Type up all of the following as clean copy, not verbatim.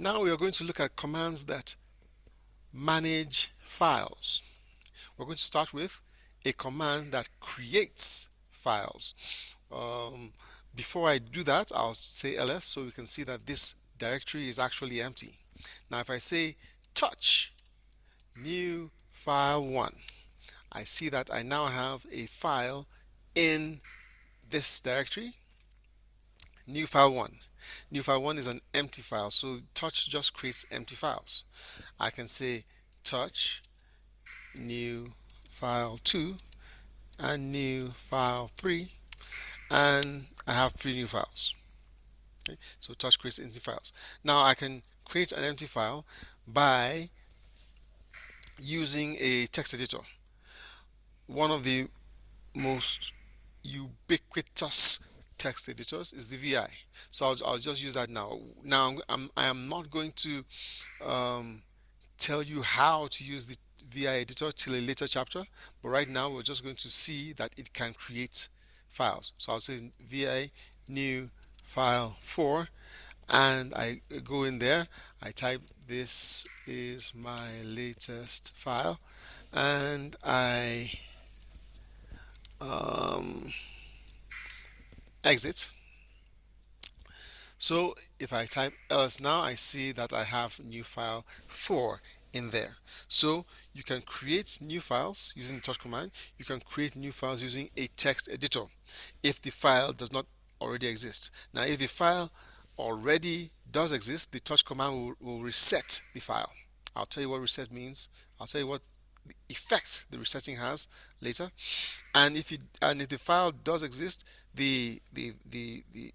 Now we are going to look at commands that manage files. We're going to start with a command that creates files. Before I do that, I'll say ls so we can see that this directory is actually empty. Now if I say touch new file 1, I see that I now have a file in this directory, new file 1. New file 1 is an empty file, so touch just creates empty files. I can say touch new file 2 and new file 3, and I have 3 new files. Okay, so touch creates empty files. Now I can create an empty file by using a text editor. One of the most ubiquitous text editors is the VI. So I'll just use that now. I am not going to tell you how to use the VI editor till a later chapter, but right now we're just going to see that it can create files. So I'll say VI new file 4, and I go in there, I type this is my latest file, and I exit. So if I type ls now, I see that I have new file 4 in there. So you can create new files using the touch command. You can create new files using a text editor if the file does not already exist. Now if the file already does exist, the touch command will reset the file. I'll tell you what reset means. I'll tell you what effect the resetting has later. And if the file does exist, the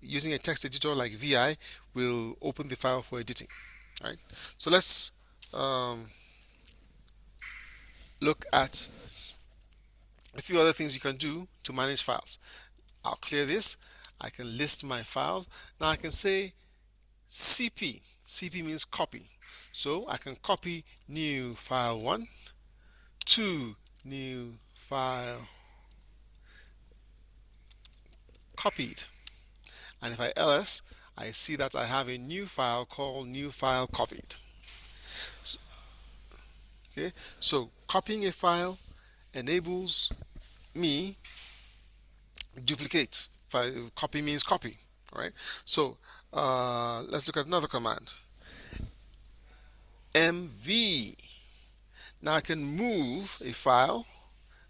using a text editor like VI will open the file for editing. All right. So let's look at a few other things you can do to manage files. I'll clear this. I can list my files. Now I can say CP. CP means copy. So I can copy new file 1 to new file copied, and if I ls, I see that I have a new file called new file copied. Okay, so copying a file enables me duplicate. Copy means copy. All right, so let's look at another command, mv. Now I can move a file.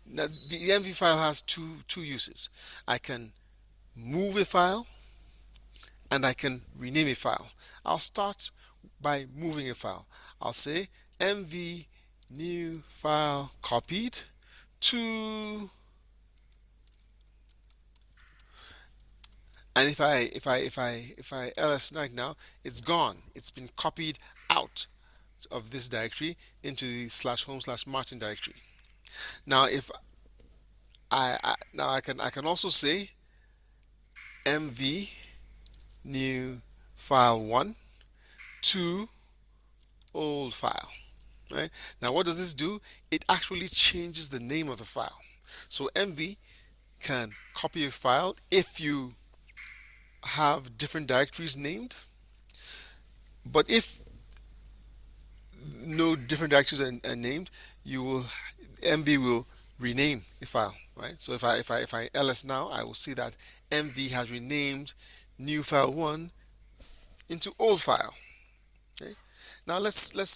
Now the mv file has two uses. I can move a file and I can rename a file. I'll start by moving a file. I'll say mv new file copied to, and if I ls right now, it's gone. It's been copied out of this directory into the /home/Martin directory. Now if I can also say mv new file 1 to old file. Right? Now what does this do? It actually changes the name of the file. So mv can copy a file if you have different directories named, but if no different directories are named, mv will rename the file. Right? So if I ls now, I will see that mv has renamed new file 1 into old file. Okay. Now let's look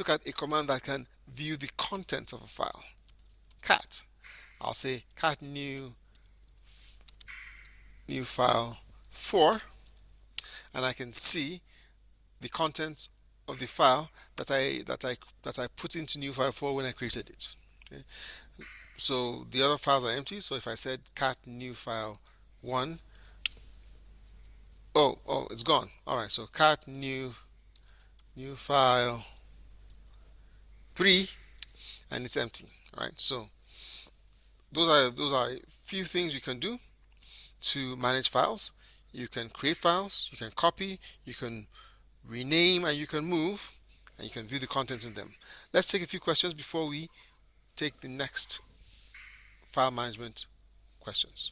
at a command that can view the contents of a file. Cat. I'll say cat new file 4, and I can see the contents of the file that I put into new file 4 when I created it. Okay. So the other files are empty. So if I said cat new file 1, oh, it's gone. All right. So cat new file 3, and it's empty. All right. So those are a few things you can do to manage files. You can create files, you can copy, you can rename, and you can move, and you can view the contents in them. Let's take a few questions before we take the next file management questions.